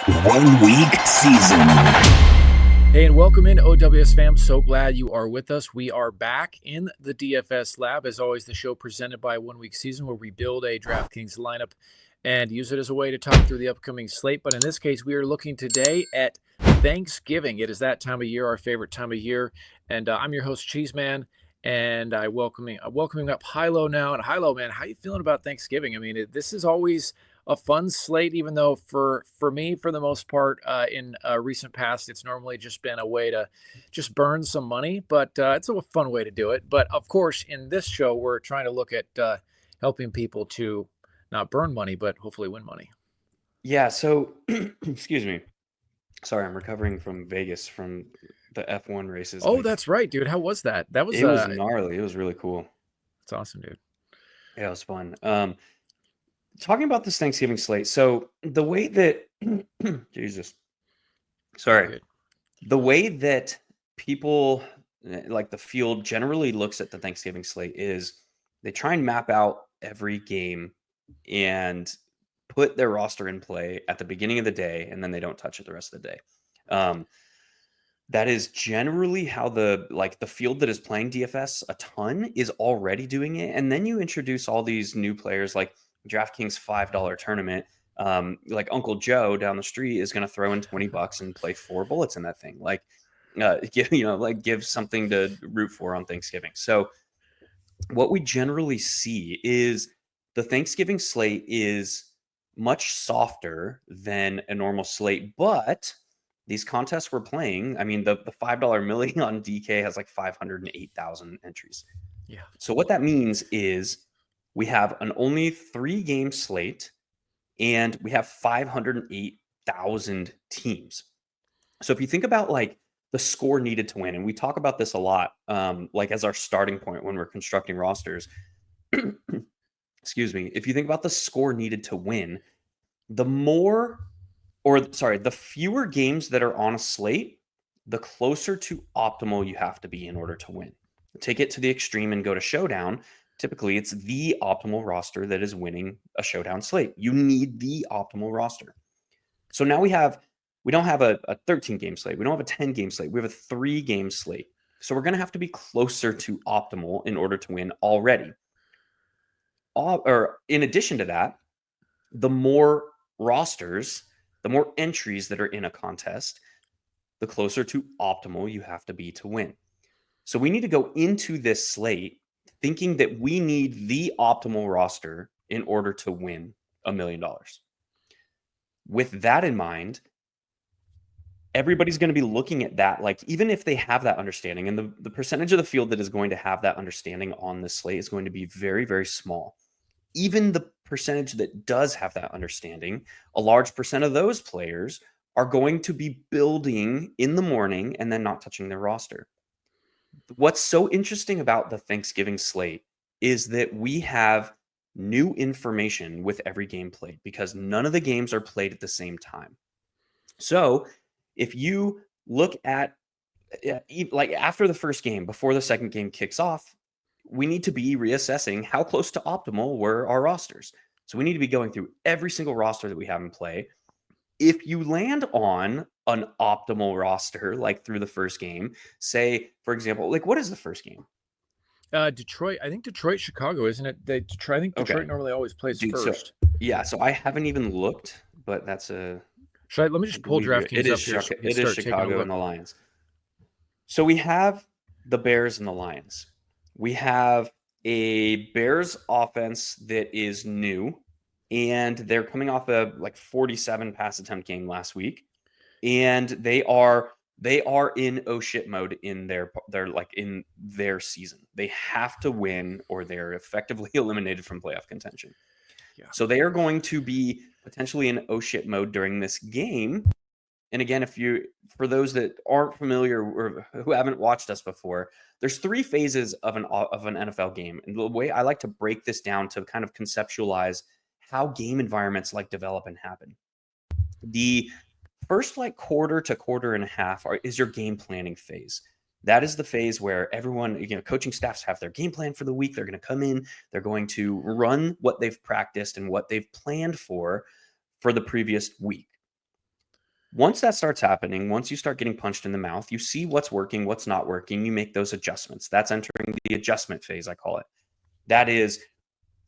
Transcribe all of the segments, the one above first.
1 week season. Hey, and welcome in, OWS fam. So glad you are with us. We are back in the DFS lab. As always, the show presented by 1 week season, where we build a DraftKings lineup and use it as a way to talk through the upcoming slate. But in this case, we are looking today at Thanksgiving. It is that time of year, our favorite time of year. And I'm your host, Cheeseman, and I welcoming up Hilow now. And Hilow, man, how you feeling about Thanksgiving? I mean, this is always a fun slate, even though for me, for the most part, in recent past, it's normally just been a way to just burn some money, but it's a fun way to do it. But of course, in this show, we're trying to look at helping people to not burn money, but hopefully win money. Yeah, so excuse me. Sorry, I'm recovering from Vegas from the F1 races. Oh, that's right, dude. How was that? That was it was gnarly. It was really cool. It's awesome, dude. Yeah, it was fun. Talking about this Thanksgiving slate. So the way that Jesus, sorry, the way that people like the field generally looks at the Thanksgiving slate is they try and map out every game and put their roster in play at the beginning of the day, and then they don't touch it the rest of the day. That is generally how the field that is playing DFS a ton is already doing it. And then you introduce all these new players like DraftKings $5 tournament. Like Uncle Joe down the street is going to throw in $20 and play 4 bullets in that thing. Give something to root for on Thanksgiving. So what we generally see is the Thanksgiving slate is much softer than a normal slate, but these contests we're playing, I mean, the $5 million on DK has like 508,000 entries. Yeah. So what that means is we have an only 3-game slate and we have 508,000 teams. So if you think about like the score needed to win, and we talk about this a lot, like as our starting point when we're constructing rosters, excuse me, if you think about the score needed to win, the fewer games that are on a slate, the closer to optimal you have to be in order to win. Take it to the extreme and go to showdown. Typically, it's the optimal roster that is winning a showdown slate. You need the optimal roster. So now we don't have a 13-game slate. We don't have a 10-game slate. We have a 3-game slate. So we're going to have to be closer to optimal in order to win already. Or in addition to that, the more rosters, the more entries that are in a contest, the closer to optimal you have to be to win. So we need to go into this slate thinking that we need the optimal roster in order to win $1 million. With that in mind, everybody's going to be looking at that, like even if they have that understanding, and the percentage of the field that is going to have that understanding on this slate is going to be very, very small. Even the percentage that does have that understanding, a large percent of those players are going to be building in the morning and then not touching their roster. What's so interesting about the Thanksgiving slate is that we have new information with every game played because none of the games are played at the same time. So if you look at like after the first game, before the second game kicks off, we need to be reassessing how close to optimal were our rosters. So we need to be going through every single roster that we have in play. If you land on an optimal roster, like through the first game, say, for example, like what is the first game? Detroit. I think Detroit, Chicago, isn't it? I think Detroit normally always plays first. So I haven't even looked, but that's a... Let me just pull DraftKings up here. It is Chicago and the Lions. So we have the Bears and the Lions. We have a Bears offense that is new, and they're coming off a 47 pass attempt game last week, and they are in oh shit mode in their season. They have to win or they're effectively eliminated from playoff contention. Yeah. So they are going to be potentially in oh shit mode during this game. And again, for those that aren't familiar or who haven't watched us before, there's 3 phases of an NFL game. And the way I like to break this down to kind of conceptualize how game environments develop and happen. The first quarter to quarter and a half is your game planning phase. That is the phase where everyone, coaching staffs have their game plan for the week. They're going to come in, they're going to run what they've practiced and what they've planned for the previous week. Once that starts happening, once you start getting punched in the mouth, you see what's working, what's not working, you make those adjustments. That's entering the adjustment phase, I call it. That is,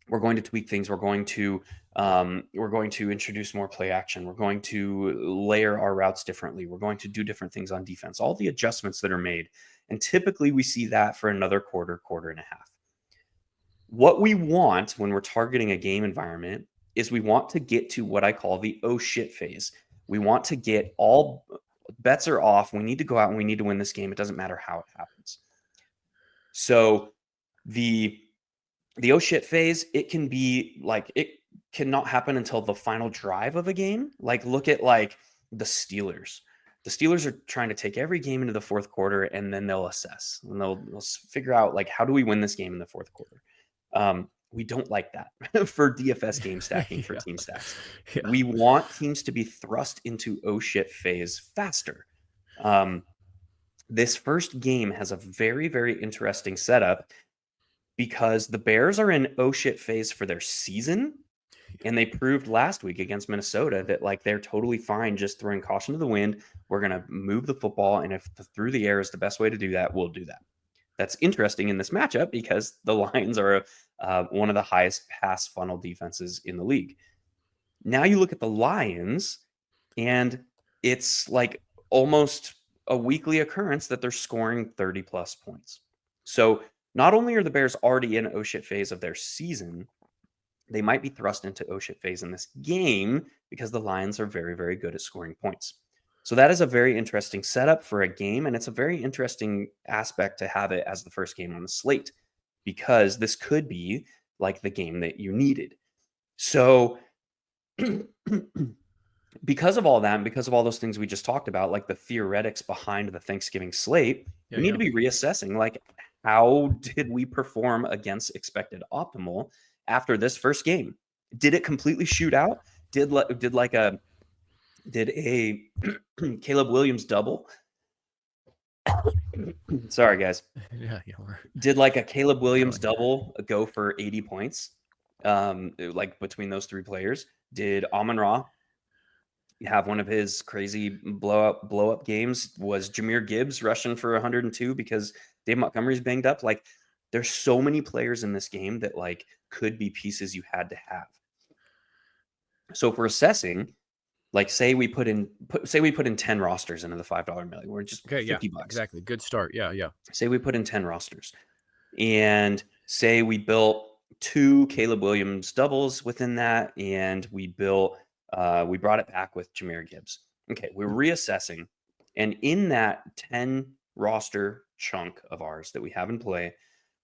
we're going to tweak things. We're going to introduce more play action. We're going to layer our routes differently. We're going to do different things on defense. All the adjustments that are made, and typically we see that for another quarter and a half. What we want when we're targeting a game environment is we want to get to what I call the oh shit phase. We want to get all bets are off. We need to go out and we need to win this game. It doesn't matter how it happens. So the oh shit phase, it can be like, it cannot happen until the final drive of a game. Like, look at like the Steelers. The Steelers are trying to take every game into the fourth quarter, and then they'll assess and they'll figure out like, how do we win this game in the fourth quarter? We don't like that for DFS game stacking, for team stacks. Yeah. We want teams to be thrust into oh shit phase faster. This first game has a very, very interesting setup because the Bears are in oh shit phase for their season. And they proved last week against Minnesota that like they're totally fine just throwing caution to the wind. We're going to move the football. And if through the air is the best way to do that, we'll do that. That's interesting in this matchup because the Lions are one of the highest pass funnel defenses in the league. Now you look at the Lions, and it's like almost a weekly occurrence that they're scoring 30 plus points. So not only are the Bears already in oh shit phase of their season, they might be thrust into oh shit phase in this game because the Lions are very, very good at scoring points. So that is a very interesting setup for a game, and it's a very interesting aspect to have it as the first game on the slate because this could be like the game that you needed. So because of all that, and because of all those things we just talked about, like the theoretics behind the Thanksgiving slate, we need to be reassessing, like, how did we perform against expected optimal after this first game? Did it completely shoot out? Did a Caleb Williams double? Sorry, guys. Yeah. Did like a Caleb Williams double go for 80 points? Like between those three players? Did Amon-Ra have one of his crazy blow up games? Was Jahmyr Gibbs rushing for 102 because Dave Montgomery's banged up? Like, there's so many players in this game that like could be pieces you had to have. So if we're assessing, like, say we put in 10 rosters into the $5 million, we're just $50. Exactly. Good start. Yeah. Say we put in 10 rosters, and say we built 2 Caleb Williams doubles within that, and we brought it back with Jahmyr Gibbs. Okay, we're reassessing, and in that 10 roster chunk of ours that we have in play,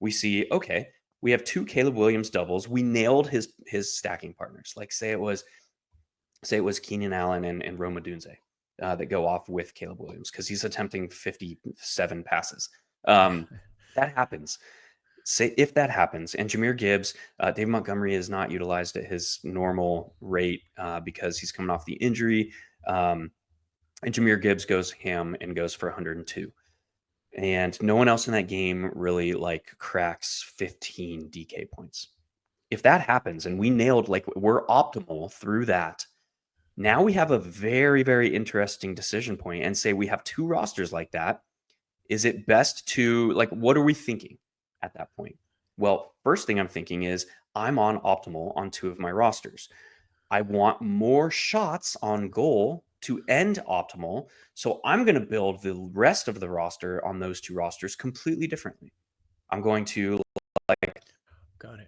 we see, okay, we have 2 Caleb Williams doubles. We nailed his stacking partners. Like, say it was Keenan Allen and Rome Odunze that go off with Caleb Williams because he's attempting 57 passes. That happens. Say if that happens, and Jahmyr Gibbs, Dave Montgomery is not utilized at his normal rate because he's coming off the injury, and Jahmyr Gibbs goes ham and goes for 102. And no one else in that game really like cracks 15 DK points. If that happens and we nailed, like, we're optimal through that, now we have a very, very interesting decision point, and say we have 2 rosters like that. Is it best to, like, what are we thinking at that point? Well, first thing I'm thinking is I'm on optimal on 2 of my rosters. I want more shots on goal to end optimal. So I'm going to build the rest of the roster on those 2 rosters completely differently. I'm going to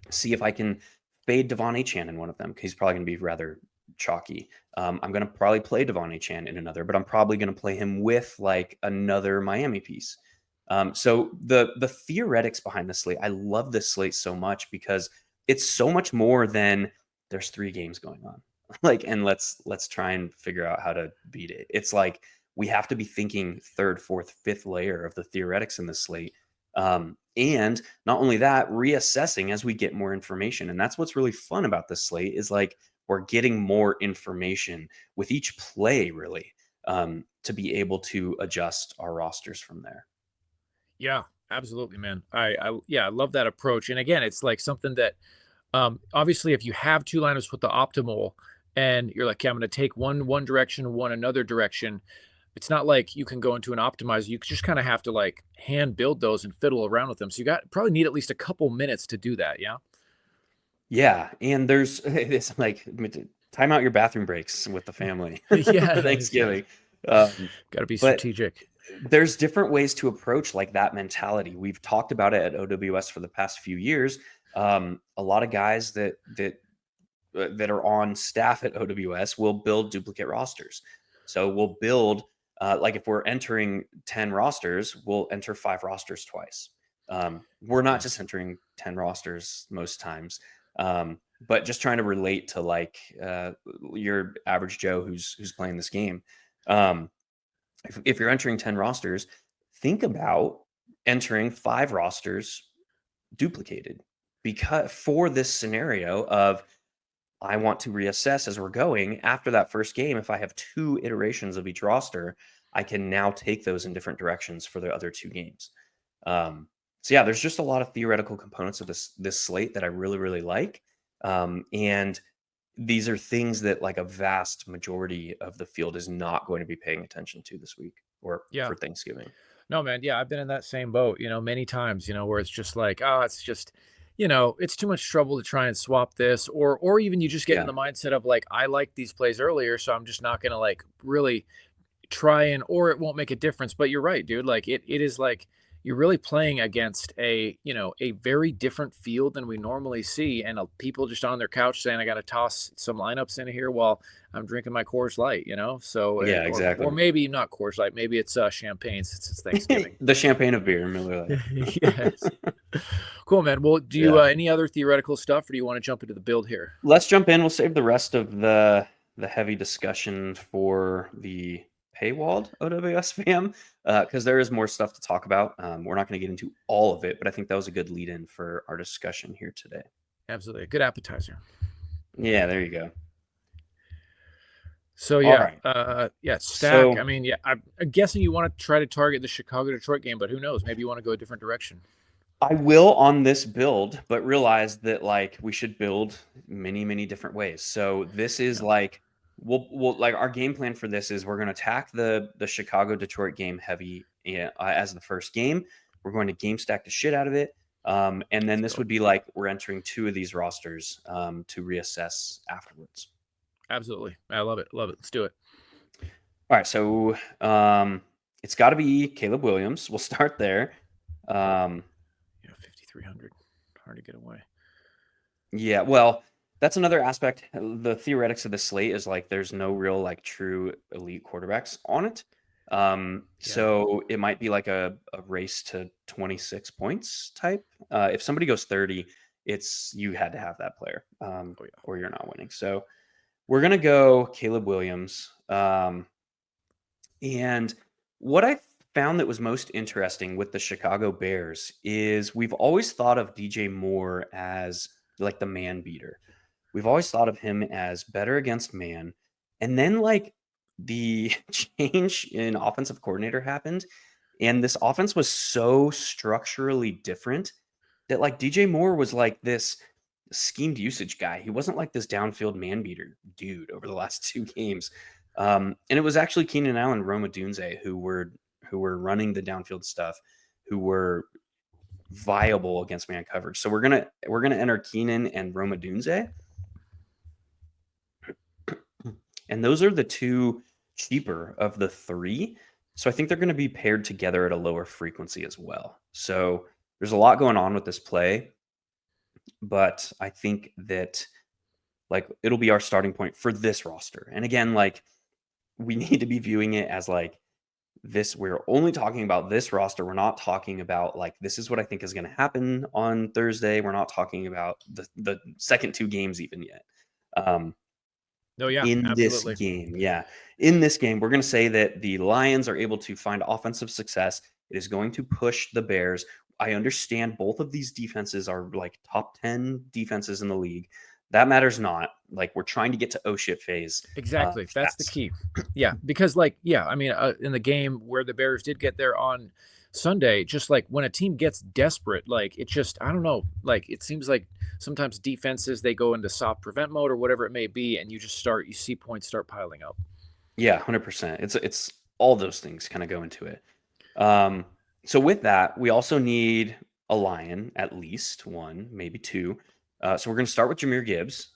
see if I can fade Devon Achane in one of them, because he's probably going to be rather chalky. I'm going to probably play Devon Achane in another, but I'm probably going to play him with like another Miami piece. So the theoretics behind the slate, I love this slate so much because it's so much more than there's 3 games going on. Like, and let's try and figure out how to beat it. It's like we have to be thinking 3rd, 4th, 5th layer of the theoretics in the slate. And not only that, reassessing as we get more information. And that's what's really fun about this slate is like we're getting more information with each play, really, to be able to adjust our rosters from there. Yeah, absolutely, man. I love that approach. And again, it's like something that obviously if you have 2 lineups with the optimal, and you're like, okay, I'm going to take one direction, one another direction. It's not like you can go into an optimizer. You just kind of have to like hand build those and fiddle around with them. So you probably need at least a couple minutes to do that. Yeah. Yeah, and there's it's like time out your bathroom breaks with the family for Yes. Thanksgiving. Um, Got to be but strategic. there's different ways to approach like that mentality. We've talked about it at OWS for the past few years. A lot of guys that are on staff at OWS will build duplicate rosters. So we'll build like if we're entering 10 rosters, we'll enter 5 rosters twice. We're not just entering 10 rosters most times, but just trying to relate to like your average Joe who's playing this game. If you're entering 10 rosters, think about entering 5 rosters duplicated, because for this scenario of I want to reassess as we're going after that first game. If I have 2 iterations of each roster, I can now take those in different directions for the other 2 games. So yeah, there's just a lot of theoretical components of this slate that I really, really like. And these are things that like a vast majority of the field is not going to be paying attention to this week or Yeah. for Thanksgiving. No, man. Yeah. I've been in that same boat, many times, where it's just like, oh, it's just, it's too much trouble to try and swap this, or even you just get in Yeah. the mindset of like, I liked these plays earlier, so I'm just not going to like really try and, or it won't make a difference. But you're right, dude. Like it is like you're really playing against a very different field than we normally see. And people just on their couch saying, I got to toss some lineups in here while I'm drinking my Coors Light, So, Yeah, or exactly. maybe not Coors Light, maybe it's champagne since it's Thanksgiving. The champagne of beer, Miller Lite. Yes. Cool, man. Well, do you any other theoretical stuff, or do you want to jump into the build here? Let's jump in. We'll save the rest of the heavy discussion for the paywalled OWS fam because there is more stuff to talk about. We're not going to get into all of it, but I think that was a good lead in for our discussion here today. Absolutely. A good appetizer. Yeah, there you go. So yeah, stack. I mean, yeah, I'm guessing you want to try to target the Chicago-Detroit game, but who knows? Maybe you want to go a different direction. I will on this build, but realize that like we should build many, many different ways. So this is like we'll like our game plan for this is we're going to attack the Chicago Detroit game heavy as the first game. We're going to game stack the shit out of it, and then this would be like we're entering 2 of these rosters to reassess afterwards. Absolutely, I love it. Love it. Let's do it. All right, so it's got to be Caleb Williams. We'll start there. 5,300, hard to get away. Yeah, well, that's another aspect. The theoretics of the slate is like there's no real like true elite quarterbacks on it. So it might be like a race to 26 points type. If somebody goes 30, it's you had to have that player, or you're not winning. So we're gonna go Caleb Williams. And what I found that was most interesting with the Chicago Bears is we've always thought of DJ Moore as like the man beater. We've always thought of him as better against man. And then like the change in offensive coordinator happened and this offense was so structurally different that like DJ Moore was like this schemed usage guy. He wasn't like this downfield man beater dude over the last 2 games. And it was actually Keenan Allen and Roma Dunze who were running the downfield stuff, who were viable against man coverage. So we're gonna enter Keenan and Roma Dunze, and those are the 2 cheaper of the 3. So I think they're going to be paired together at a lower frequency as well. So there's a lot going on with this play, but I think that like it'll be our starting point for this roster. And again, like we need to be viewing it as like this, we're only talking about this roster. We're not talking about like this is what I think is going to happen on Thursday. We're not talking about the second 2 games even yet. In this game, in this game, we're going to say that the Lions are able to find offensive success. It is going to push the Bears. I understand both of these defenses are like top 10 defenses in the league. That matters not. Like we're trying to get to oh shit phase. Exactly. That's the key. Yeah. Because like, I mean, in the game where the Bears did get there on Sunday, just like when a team gets desperate, like it just, I don't know, like it seems like sometimes defenses, they go into soft prevent mode or whatever it may be, and you see points start piling up. Yeah, 100%. It's all those things kind of go into it. So with that, we also need a lion, at least one, maybe two. So we're going to start with Jahmyr Gibbs.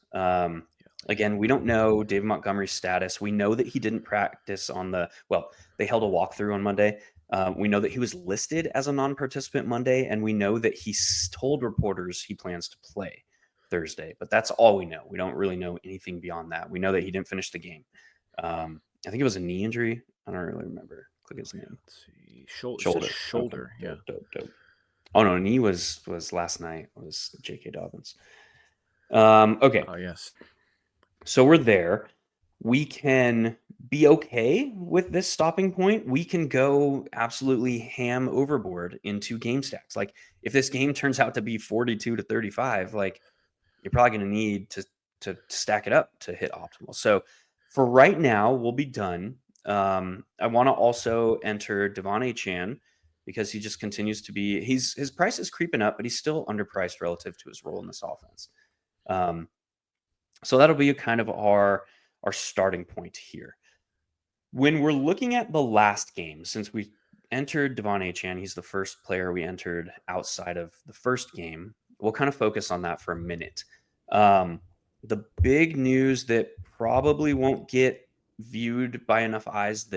Again, we don't know David Montgomery's status. We know that he didn't practice they held a walkthrough on Monday. We know that he was listed as a non-participant Monday, and we know that he told reporters he plans to play Thursday. But that's all we know. We don't really know anything beyond that. We know that he didn't finish the game. I think it was a knee injury. I don't really remember. Click his name. Let's see. Shoulder. Okay. Yeah. Dope. Oh no, knee was last night. It was J.K. Dobbins. Okay. Oh yes. So we're there. We can be okay with this stopping point. We can go absolutely ham overboard into game stacks. Like if this game turns out to be 42-35, like you're probably going to need to stack it up to hit optimal. So for right now, we'll be done. I want to also enter Devon A. Chan because he just continues to be his price is creeping up, but he's still underpriced relative to his role in this offense. So that'll be kind of our starting point here. When we're looking at the last game, since we entered Devon A. Chan, he's the first player we entered outside of the first game. We'll kind of focus on that for a minute. The big news that probably won't get viewed by enough eyes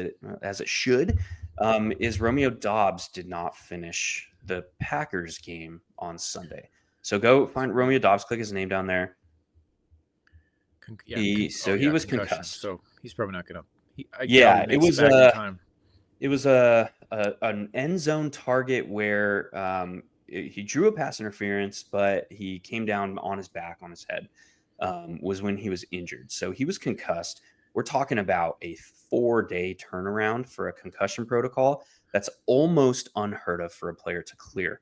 as it should is Romeo Doubs did not finish the Packers game on Sunday. So go find Romeo Doubs, click his name down there. He was concussed. So he's probably not going to. It was an end zone target where he drew a pass interference, but he came down on his back, on his head. Was when he was injured. So he was concussed. We're talking about a 4-day turnaround for a concussion protocol. That's almost unheard of for a player to clear.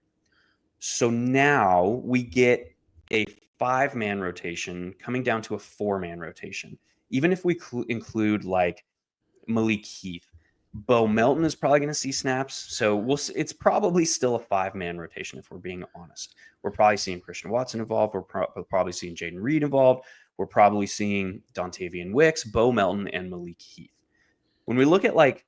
So now we get a 5-man rotation coming down to a 4-man rotation. Even if we include like Malik Heath, Bo Melton is probably going to see snaps. So it's probably still a 5-man rotation if we're being honest. We're probably seeing Christian Watson involved. We're probably seeing Jaden Reed involved. We're probably seeing Dontavian Wicks, Bo Melton, and Malik Heath. When we look at like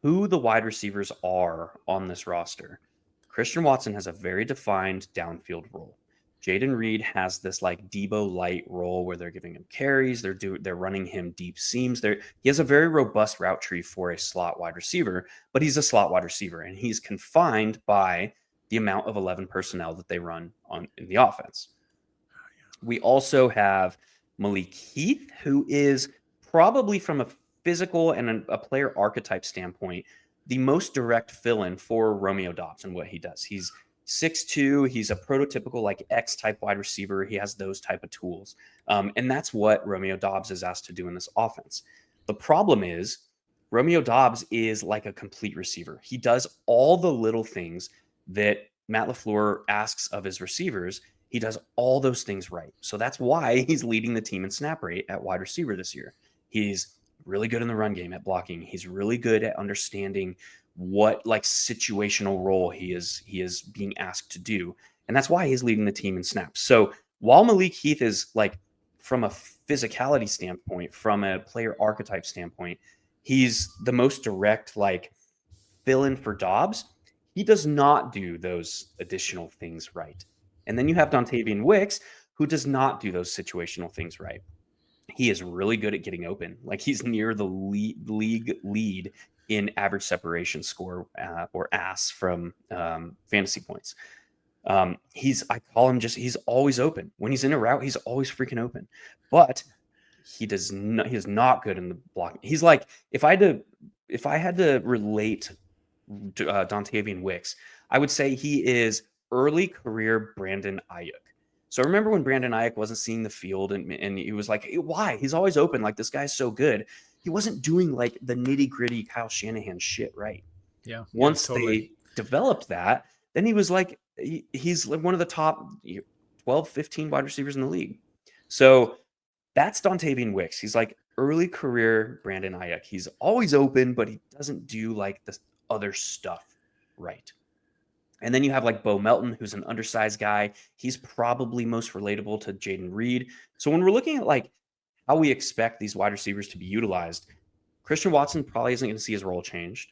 who the wide receivers are on this roster, Christian Watson has a very defined downfield role. Jaden Reed has this like Debo light role where they're giving him carries. They're running him deep seams. He has a very robust route tree for a slot wide receiver, but he's a slot wide receiver and he's confined by the amount of 11 personnel that they run in the offense. We also have Malik Heath, who is probably from a physical and a player archetype standpoint, the most direct fill-in for Romeo Doubs and what he does. He's 6'2", he's a prototypical like X-type wide receiver. He has those type of tools. And that's what Romeo Doubs is asked to do in this offense. The problem is Romeo Doubs is like a complete receiver. He does all the little things that Matt LaFleur asks of his receivers. He does all those things right. So that's why he's leading the team in snap rate at wide receiver this year. He's really good in the run game at blocking. He's really good at understanding what like situational role he is being asked to do. And that's why he's leading the team in snaps. So while Malik Heath is like from a physicality standpoint, from a player archetype standpoint, he's the most direct like fill in for Doubs. He does not do those additional things right. And then you have Dontavian Wicks, who does not do those situational things right. He is really good at getting open. Like he's near the league lead in average separation score or AS from fantasy points. He's always open. When he's in a route, he's always freaking open. But he is not good in the blocking. He's like, if I had to relate Dontavian Wicks, I would say he is early career Brandon Ayuk. So remember when Brandon Ayuk wasn't seeing the field and he was like, hey, why? He's always open. Like this guy's so good. He wasn't doing like the nitty gritty Kyle Shanahan shit right. Yeah. Once totally. they developed that, then he was like, he's like one of the top 12, 15 wide receivers in the league. So that's Dontavian Wicks. He's like early career Brandon Ayuk. He's always open, but he doesn't do like this other stuff right. And then you have like Bo Melton, who's an undersized guy. He's probably most relatable to Jaden Reed. So when we're looking at like how we expect these wide receivers to be utilized, Christian Watson probably isn't going to see his role changed.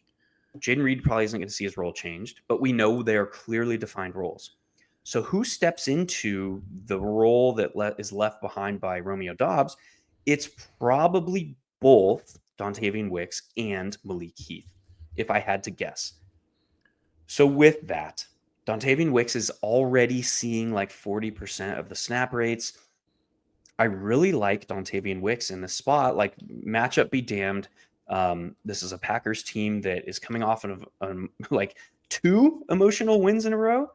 Jaden Reed probably isn't going to see his role changed, but we know they are clearly defined roles. So who steps into the role that is left behind by Romeo Doubs? It's probably both Dontavian Wicks and Malik Heath, if I had to guess. So with that, Dontavian Wicks is already seeing like 40% of the snap rates. I really like Dontavian Wicks in this spot. Like, matchup be damned. This is a Packers team that is coming off of like 2 emotional wins in a row.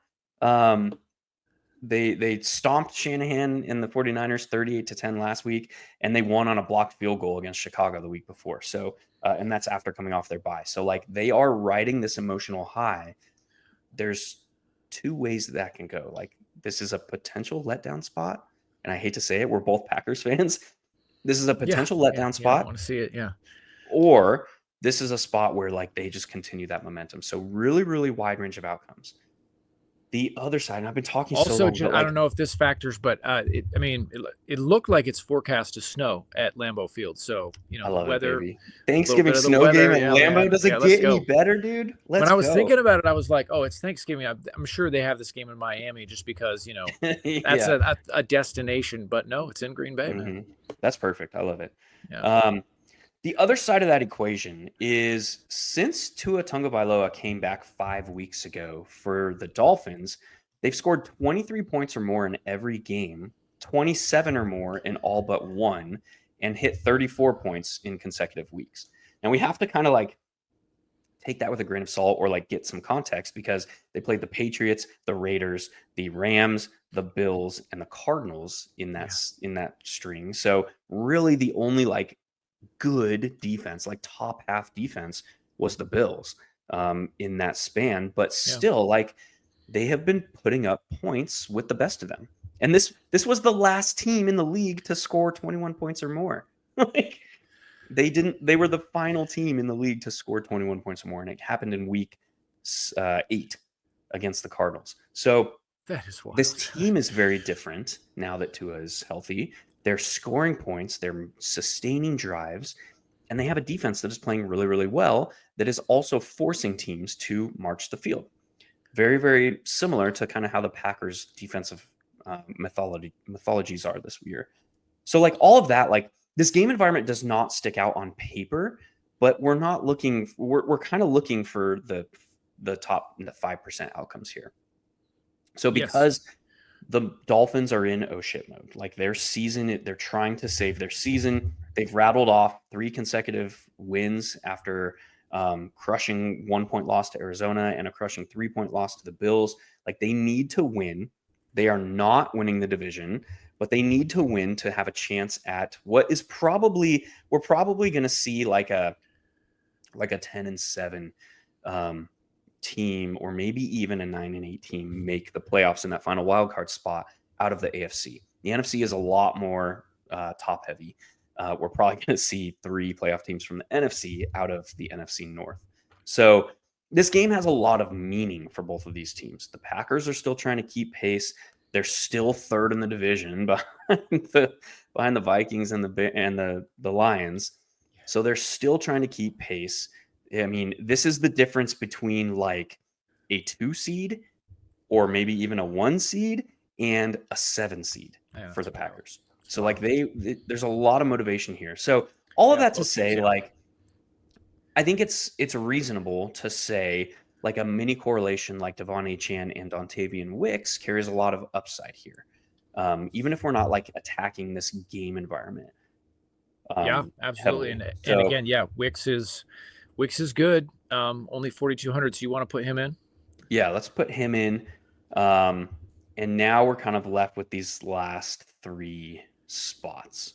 They stomped Shanahan in the 49ers 38-10 last week, and they won on a blocked field goal against Chicago the week before. So, and that's after coming off their bye. So, like, they are riding this emotional high. There's 2 ways that can go. Like, this is a potential letdown spot, and I hate to say it, we're both Packers fans. This is a potential letdown spot. I want to see it. Yeah. Or this is a spot where like they just continue that momentum. So really, really wide range of outcomes. The other side, and I've been talking also, so long, but I don't know if this factors, but it looked like it's forecast to snow at Lambeau Field. So, I love weather, it, baby. Thanksgiving snow game at Lambeau doesn't get any better, dude. When I was thinking about it, I was like, oh, it's Thanksgiving. I'm sure they have this game in Miami just because, that's a destination. But no, it's in Green Bay, man. That's perfect. I love it. Yeah. The other side of that equation is, since Tua Tagovailoa came back 5 weeks ago for the Dolphins, they've scored 23 points or more in every game, 27 or more in all but one, and hit 34 points in consecutive weeks. Now we have to kind of like take that with a grain of salt, or like get some context, because they played the Patriots, the Raiders, the Rams, the Bills, and the Cardinals in that string. So really the only like good defense, like top half defense, was the Bills in that span. But still, like, they have been putting up points with the best of them. And this was the last team in the league to score 21 points or more. Like, they were the final team in the league to score 21 points or more, and it happened in week 8 against the Cardinals. So that is wild. This team is very different now that Tua is healthy. They're scoring points, they're sustaining drives, and they have a defense that is playing really, really well, that is also forcing teams to march the field. Very, very similar to kind of how the Packers' defensive mythologies are this year. So, like, all of that, like, this game environment does not stick out on paper, but we're not looking. We're kind of looking for the top 5% outcomes here. So because the Dolphins are in oh shit mode, like they're trying to save their season. They've rattled off 3 consecutive wins after crushing 1-point loss to Arizona and a crushing 3-point loss to the Bills. Like, they need to win. They are not winning the division, but they need to win to have a chance at what is we're probably going to see like a 10-7 team, or maybe even a 9-8 team, make the playoffs in that final wildcard spot out of the AFC. The NFC is a lot more top heavy. We're probably going to see 3 playoff teams from the NFC out of the NFC North. So this game has a lot of meaning for both of these teams. The Packers are still trying to keep pace. They're still third in the division behind the Vikings and the Lions. So they're still trying to keep pace. I mean, this is the difference between like a 2 seed or maybe even a 1 seed and a 7 seed for the Packers. So like there's a lot of motivation here. So all of that to say, like, I think it's reasonable to say like a mini correlation like Devon Achane and Dontavian Wicks carries a lot of upside here. Even if we're not like attacking this game environment. Yeah, absolutely. And again, Wicks is good. Only 4,200. So you want to put him in? Yeah, let's put him in. And now we're kind of left with these last 3 spots.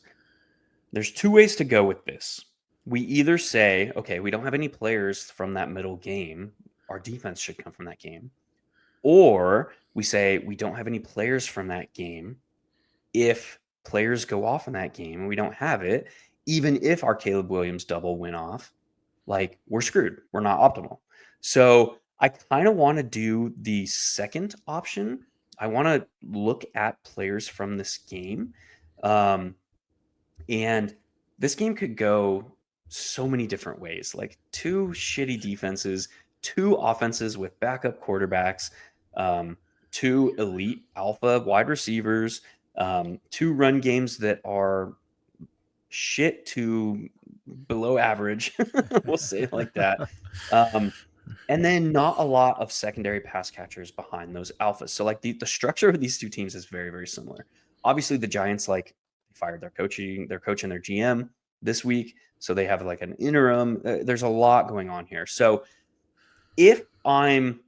There's 2 ways to go with this. We either say, okay, we don't have any players from that middle game. Our defense should come from that game. Or we say we don't have any players from that game. If players go off in that game and we don't have it, even if our Caleb Williams double went off, like, we're screwed. We're not optimal. So I kind of want to do the second option. I want to look at players from this game. And this game could go so many different ways. Like two shitty defenses, two offenses with backup quarterbacks, two elite alpha wide receivers, two run games that are shit to below average. We'll say it like that. And then not a lot of secondary pass catchers behind those alphas. So like the structure of these two teams is very, very similar. Obviously, the Giants fired their coach and their GM this week. So they have like an interim. There's a lot going on here. So if I'm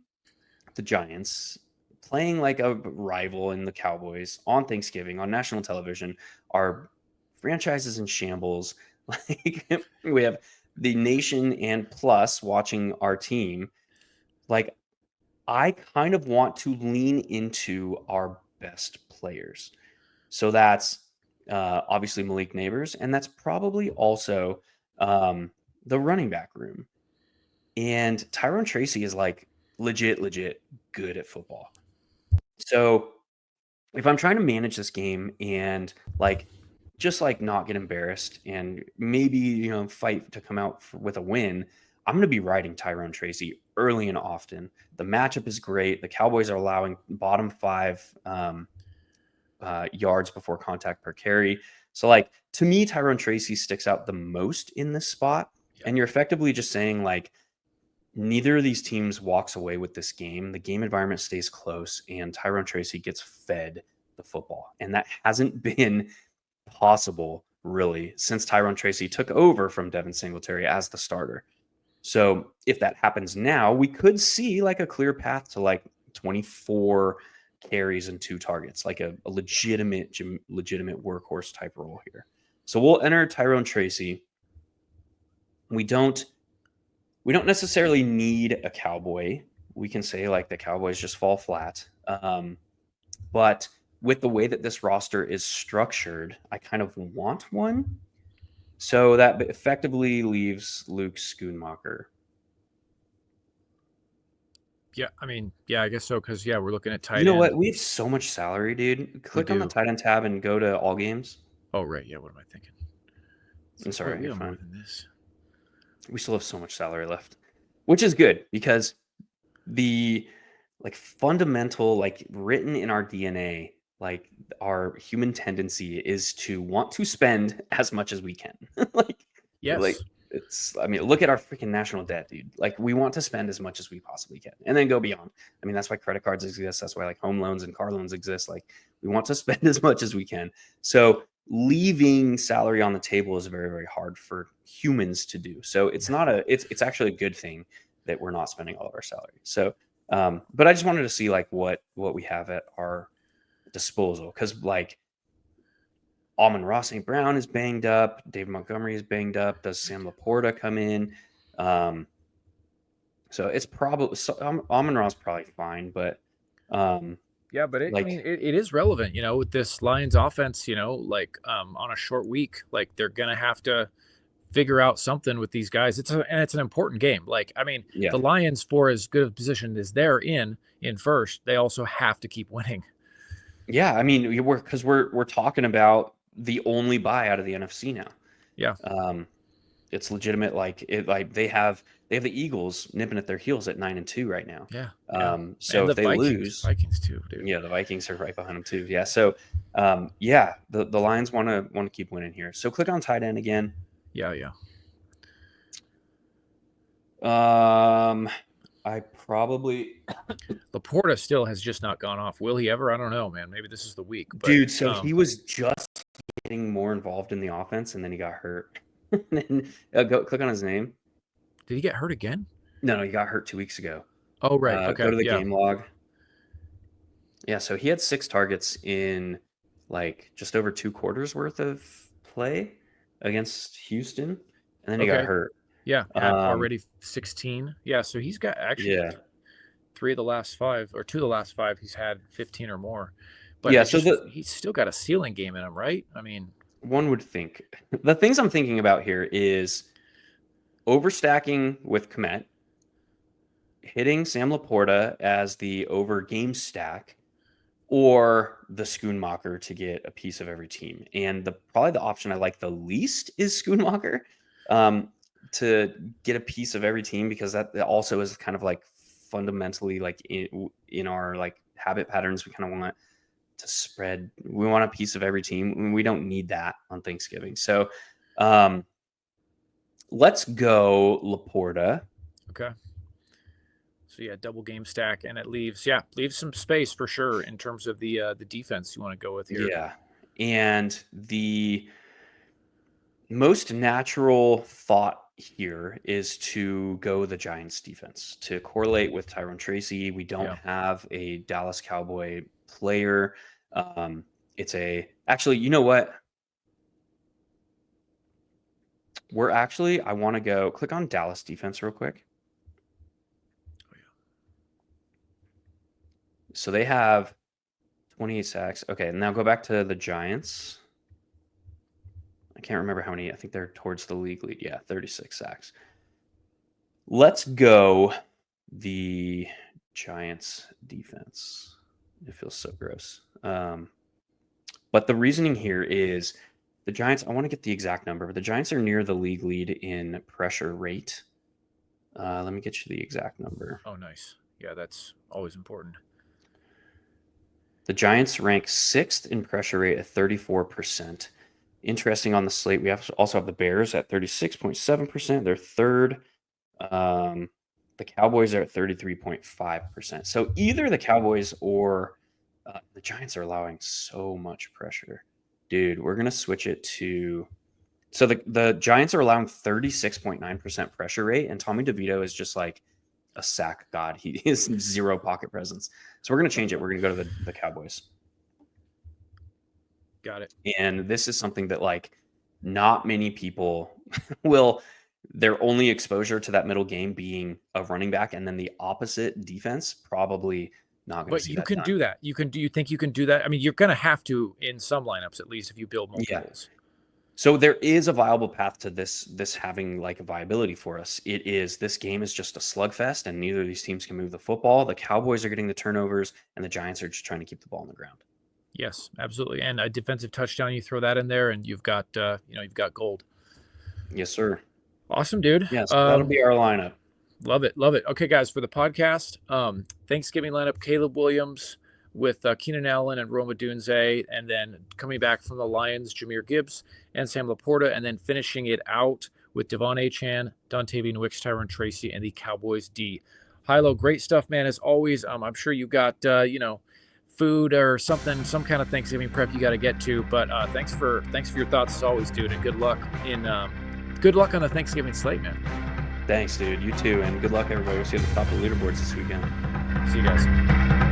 the Giants playing like a rival in the Cowboys on Thanksgiving on national television, our franchise is in shambles. Like we have the nation and plus watching our team. Like I kind of want to lean into our best players. So that's obviously Malik Neighbors, and that's probably also the running back room. And Tyrone Tracy is like legit good at football. So if I'm trying to manage this game and like just like not get embarrassed and maybe fight to come out with a win, I'm going to be riding Tyrone Tracy early and often. The matchup is great. The Cowboys are allowing bottom 5 yards before contact per carry. So like to me, Tyrone Tracy sticks out the most in this spot. And you're effectively just saying like neither of these teams walks away with this game. The game environment stays close and Tyrone Tracy gets fed the football. And that hasn't been possible really since Tyrone Tracy took over from Devin Singletary as the starter. So if that happens now, we could see like a clear path to like 24 carries and 2 targets, like a legitimate workhorse type role here. So we'll enter Tyrone Tracy. We don't necessarily need a Cowboy. We can say like the Cowboys just fall flat. But with the way that this roster is structured, I kind of want one. So that effectively leaves Luke Schoonmaker. Yeah, I mean, yeah, I guess so. Because we're looking at tight You know end. what? We have so much salary, dude. Click on the tight end tab and go to all games. Oh right, yeah. What am I thinking? I'm sorry, we have more than this. We still have so much salary left, which is good because the like fundamental, like written in our DNA, like our human tendency is to want to spend as much as we can. Yes. I mean, look at our freaking national debt, dude. Like we want to spend as much as we possibly can and then go beyond. I mean, that's why credit cards exist. That's why like home loans and car loans exist. Like we want to spend as much as we can. So leaving salary on the table is very, very hard for humans to do. So it's actually a good thing that we're not spending all of our salary. So, but I just wanted to see like what we have at our disposal. Cause like Amon-Ra St. Brown is banged up. Dave Montgomery is banged up. Does Sam Laporta come in? So it's probably Amon-Ra's probably fine, but yeah, but I mean, it is relevant, with this Lions offense, like on a short week, like they're gonna have to figure out something with these guys. It's an important game. Like, I mean, the Lions, for as good a position as they're in first, they also have to keep winning. Yeah, I mean, we're talking about the only bye out of the NFC now. Yeah. It's legitimate. Like they have the Eagles nipping at their heels at 9-2 right now. Yeah. So and if they lose, Vikings too, dude. Yeah, the Vikings are right behind them too. Yeah. So, the Lions want to keep winning here. So click on tight end again. Yeah. I probably Laporta still has just not gone off. Will he ever? I don't know, man. Maybe this is the week. But, dude. So he was just getting more involved in the offense, and then he got hurt. And then go click on his name. Did he get hurt again? No, he got hurt 2 weeks ago. Oh right. Okay. Go to the game log. Yeah, so he had 6 targets in like just over 2 quarters worth of play against Houston, and then he got hurt. Yeah, already 16. Yeah, so he's got actually 3 of the last 5, or 2 of the last 5, he's had 15 or more. But he's still got a ceiling game in him, right? I mean, one would think. The things I'm thinking about here is overstacking with Kmet, hitting Sam Laporta as the over game stack or the Schoonmaker to get a piece of every team. And probably the option I like the least is Schoonmaker to get a piece of every team, because that also is kind of like fundamentally like in our like habit patterns. We kind of want to spread. We want a piece of every team. We don't need that on Thanksgiving. So let's go Laporta. Okay. So yeah, double game stack, and it leaves some space for sure in terms of the defense you want to go with here. Yeah, and the most natural thought here is to go the Giants defense to correlate with Tyrone Tracy. We don't have a Dallas Cowboy player. Actually, you know what? I want to go click on Dallas defense real quick. So they have 28 sacks. Okay, now go back to the Giants. I can't remember how many. I think they're towards the league lead. Yeah, 36 sacks. Let's go the Giants defense. It feels so gross. But the reasoning here is the Giants, I want to get the exact number, but the Giants are near the league lead in pressure rate. Let me get you the exact number. Oh, nice. Yeah, that's always important. The Giants rank 6th in pressure rate at 34%. Interesting on the slate, we also have the Bears at 36.7%. They're third. The Cowboys are at 33.5%. So either the Cowboys or the Giants are allowing so much pressure. Dude, we're going to switch it to... So the Giants are allowing 36.9% pressure rate, and Tommy DeVito is just like a sack god. He has zero pocket presence. So we're going to change it. We're going to go to the Cowboys. Got it. And this is something that like not many people will, their only exposure to that middle game being a running back and then the opposite defense, probably not going to see that. But you can do that. Do you think you can do that? I mean, you're going to have to in some lineups, at least if you build multiples. Yeah. So there is a viable path to this having like a viability for us. This game is just a slugfest, and neither of these teams can move the football. The Cowboys are getting the turnovers, and the Giants are just trying to keep the ball on the ground. Yes, absolutely. And a defensive touchdown, you throw that in there, and you've got gold. Yes, sir. Awesome, dude. Yeah, so that'll be our lineup. Love it. Okay, guys, for the podcast, Thanksgiving lineup: Caleb Williams with Keenan Allen and Roma Dunze, and then coming back from the Lions, Jahmyr Gibbs and Sam Laporta, and then finishing it out with Devon Achane, Dontavian Wicks, Tyrone Tracy, and the Cowboys D. Hilow, great stuff, man. As always, I'm sure you've got food or something, some kind of Thanksgiving prep you got to get to. But thanks for your thoughts as always, dude, and good luck on the Thanksgiving slate, man. Thanks, dude. You too, and good luck, everybody. We'll see you at the top of the leaderboards this weekend. See you guys.